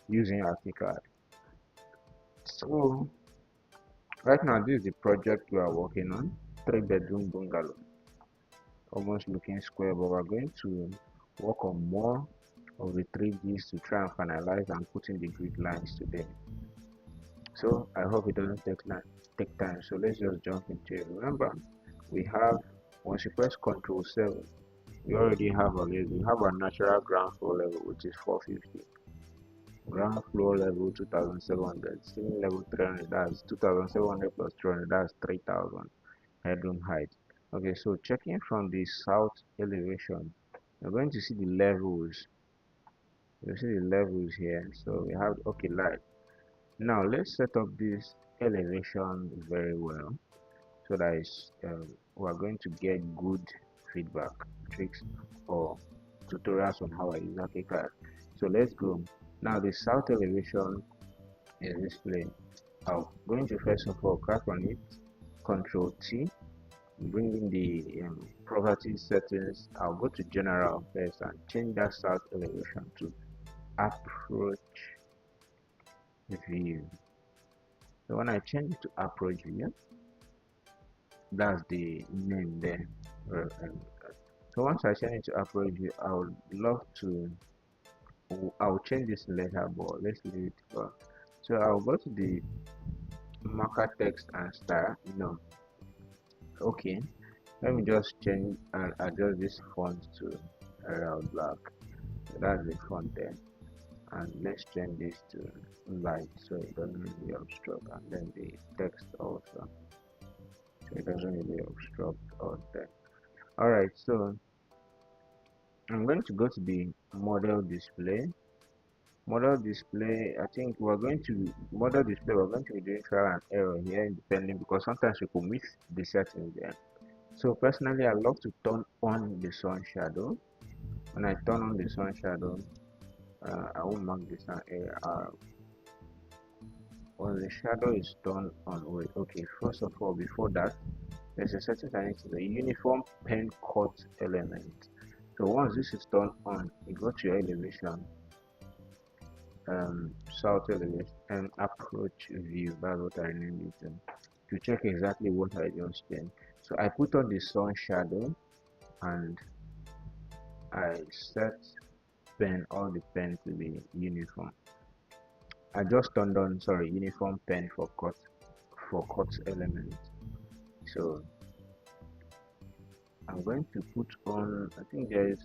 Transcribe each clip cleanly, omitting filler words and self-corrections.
using ArchiCAD. So right now this is the project we are working on, 3-bedroom bungalow, almost looking square, but we're going to work on more of the 3Ds to try and finalize and put in the grid lines today. So I hope it doesn't take time. So let's just jump into it. Remember, we have, once you press Ctrl 7, we already have our natural ground floor level, which is 450. Ground floor level 2700, ceiling level 300, that's 2700 plus 300, that's 3000 headroom height. Okay, so checking from the south elevation, you're going to see the levels. You see the levels here. So we have, okay, light. Now let's set up this elevation very well so that we are going to get good feedback, tricks, or tutorials on how I use ArchiCAD. So let's go. Now the south elevation is displayed. I'm going to first of all click on it, Control T, bring in the property settings. I'll go to general first and change that south elevation to approach view. So when I change it to approach view, that's the name there. So once I change it to approach view, I would love to, I'll change this letter, but let's leave it for. So I'll go to the marker text and style. No, okay, let me just change and adjust this font to Arial black. So that's the font there, and let's change this to light so it doesn't really obstruct, and then the text also so it doesn't really obstruct all that. All right, so I'm going to go to the model display. Model display, I think we're going to model display, we're going to be doing trial and error here depending, because sometimes we could miss the settings there. So personally, I love to turn on the sun shadow. When I turn on the sun shadow, I will mark this an error. When the shadow is turned on, wait, okay, first of all, before that, there's a setting I need to do, uniform pen cut element. So once this is turned on, you go to your elevation, south elevation, and approach view. That's what I named it to check exactly what I just changed. So I put on the sun shadow and I set all the pen to be uniform. I just turned on, sorry, uniform pen for cut element. So I'm going to put on, I think there is,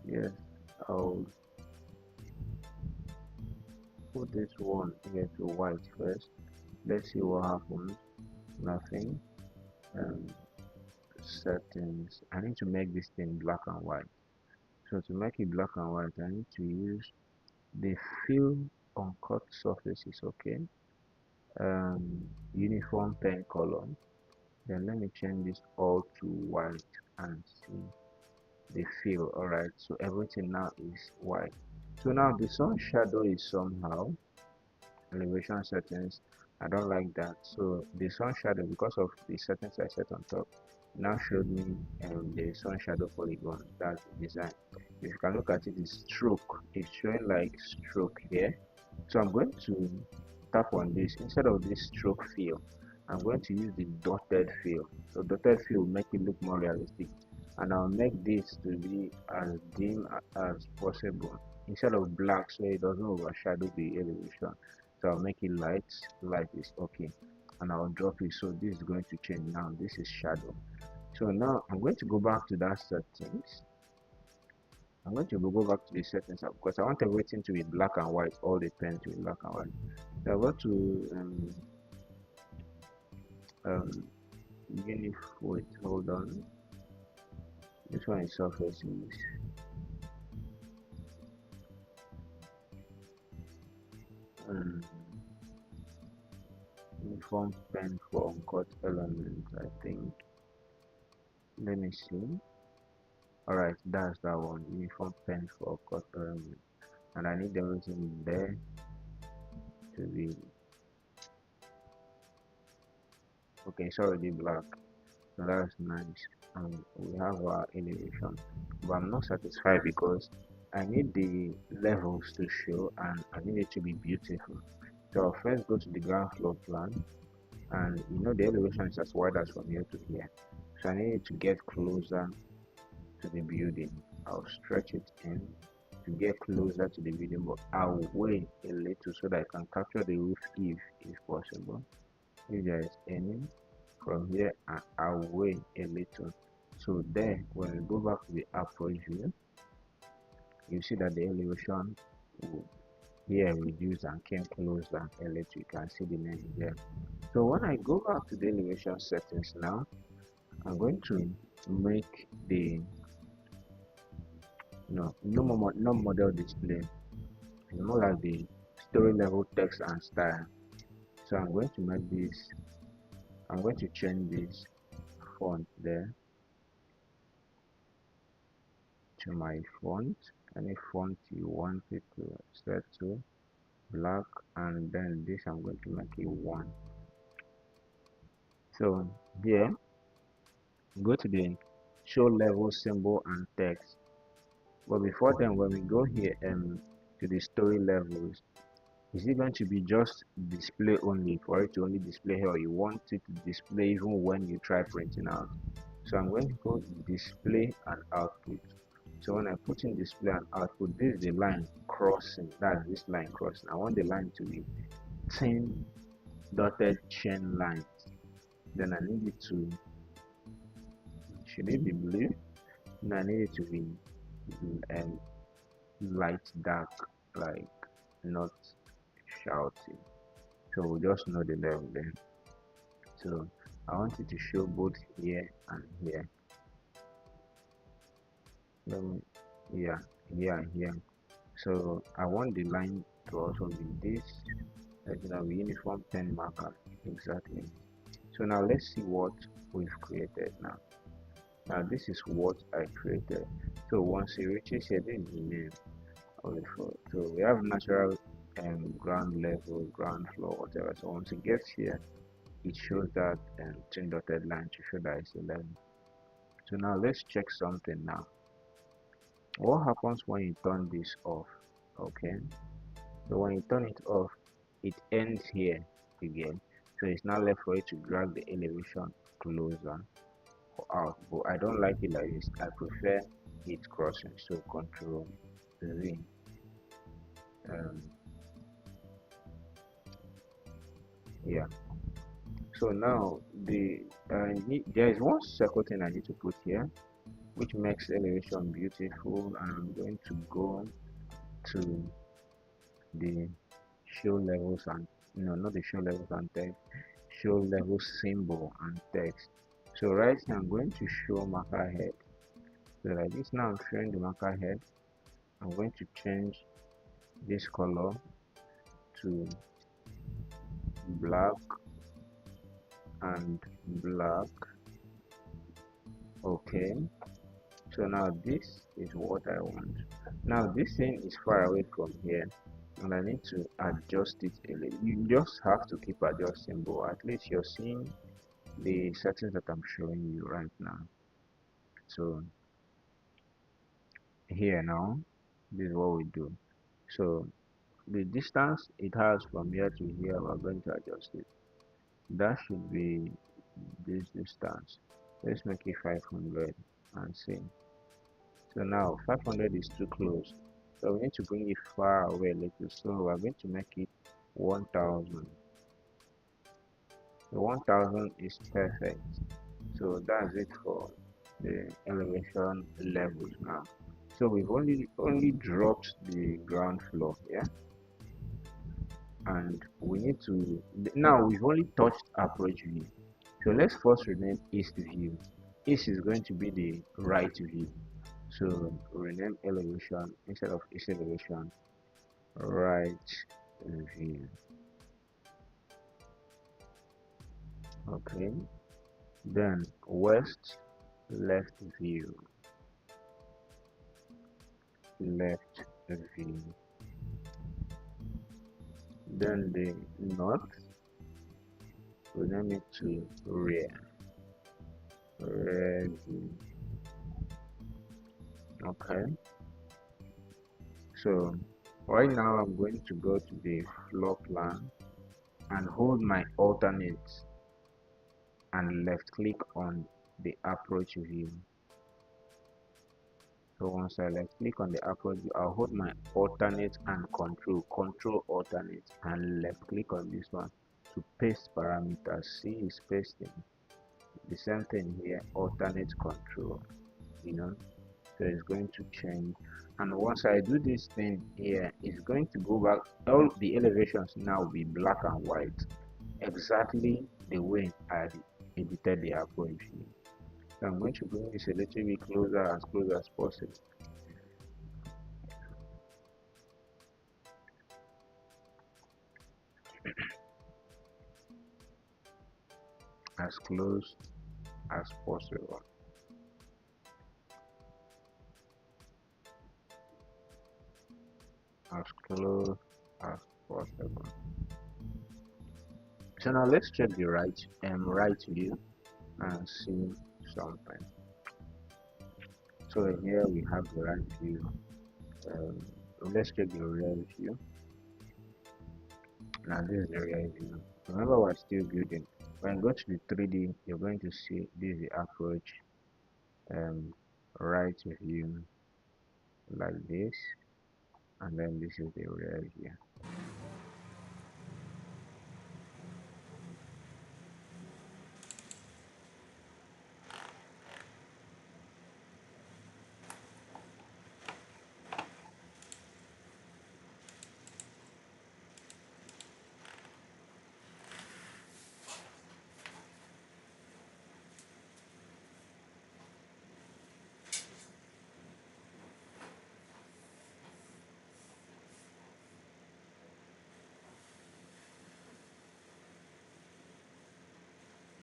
yes, I'll put this one here to white first. Let's see what happens. Nothing. Settings, I need to make this thing black and white. So to make it black and white, I need to use the fill on cut surfaces. Okay, uniform pen color. Then let me change this all to white and see the fill. All right, so everything now is white. So now the sun shadow is somehow elevation settings. I don't like that. So the sun shadow, because of the settings I set on top, now showed me the sun shadow polygon. That's the design. If you can look at it, the stroke is showing like stroke here. So I'm going to tap on this. Instead of this stroke fill, I'm going to use the dotted fill. So dotted fill will make it look more realistic, and I'll make this to be as dim as possible instead of black, so it doesn't overshadow the elevation. So I'll make it light. Light is okay, and I'll drop it. So this is going to change now. This is shadow. So now I'm going to go back to that settings. I'm going to go back to the settings because I want everything to be black and white, all the pen to be black and white. So I'll go to wait, hold on. This one is surfaces. Uniform pen for uncut element, I think. Let me see. Alright, that's that one. Uniform pen for uncut element. And I need everything there to be okay. It's already black, so that's nice. And we have our elevation, but I'm not satisfied because I need the levels to show and I need it to be beautiful. So I'll first go to the ground floor plan, and you know the elevation is as wide as from here to here. So I need it to get closer to the building. I'll stretch it in to get closer to the building, but I'll weigh a little so that I can capture the roof if possible. If there is any from here, I'll weigh a little. So then when we go back to the approach view, you see that the elevation here reduced and came closer a little. You can see the name there. So when I go back to the elevation settings now, I'm going to make the no model display. It's more like the story level text and style. So I'm going to make this, I'm going to change this font there to my font, any font you want it to set to, black, and then this I'm going to make it 1. So here, go to the show level symbol and text. But before then, when we go here to the story levels, is it going to be just display only, for it to only display here, or you want it to display even when you try printing out? So I'm going to go display and output. So when I put in display and output, this is the line crossing, that's this line crossing. I want the line to be 10 dotted chain lines. Then I need it to, should it be blue? No, I need it to be light dark, like not shouting. So we'll just know the level there. So I want it to show both here and here. Yeah, here and here. So I want the line to also be this, uniform 10 marker exactly. So now let's see what we've created now. Now this is what I created. So once it reaches here, this is the name of the floor. So we have natural ground level, ground floor, whatever. So once it gets here, it shows that 10 dotted line to show that it's 11. So now let's check something now. What happens when you turn this off? Okay, so when you turn it off, it ends here again. So it's now left for you to drag the elevation closer or out, but I don't like it like this. I prefer it crossing. So Control Z. Yeah. So now there is one second thing I need to put here, which makes elevation beautiful, and I'm going to go to the show levels and not the show levels and text, show level symbol and text. So right here I'm going to show marker head. So like this, now I'm showing the marker head. I'm going to change this color to black and black. Okay, so now this is what I want. Now this thing is far away from here and I need to adjust it a little. You just have to keep adjusting, but at least you're seeing the settings that I'm showing you right now. So here now, this is what we do. So the distance it has from here to here, we're going to adjust it. That should be this distance. Let's make it 500 and see. So now 500 is too close, so we need to bring it far away a little. So we're going to make it 1000. The 1000 is perfect. So that's it for the elevation levels now. So we've only dropped the ground floor, yeah, and we need to, now we've only touched approach view. So let's first rename east view. East is going to be the right view. So rename elevation, instead of east elevation, right view. Okay, then west left view, left view. Then the north, rename it to rear, rear view. Okay, So right now I'm going to go to the floor plan and hold my alternates and left click on the approach view. So once I left click on the approach view, I'll hold my alternate and control alternate and left click on this one to paste parameters. See, it's pasting. The same thing here, alternate control, so it's going to change. And once I do this thing here, it's going to go back. All the elevations now will be black and white, exactly the way I edited the approach view. So I'm going to bring this a little bit closer, as close as possible. As close as possible. As close as possible. So now let's check the right view and see something. So here we have the right view. Let's check the rear view. Now this is the rear view. Remember, we're still building. When you go to the 3D, you're going to see this is the approach right view like this, and then this is the rear view.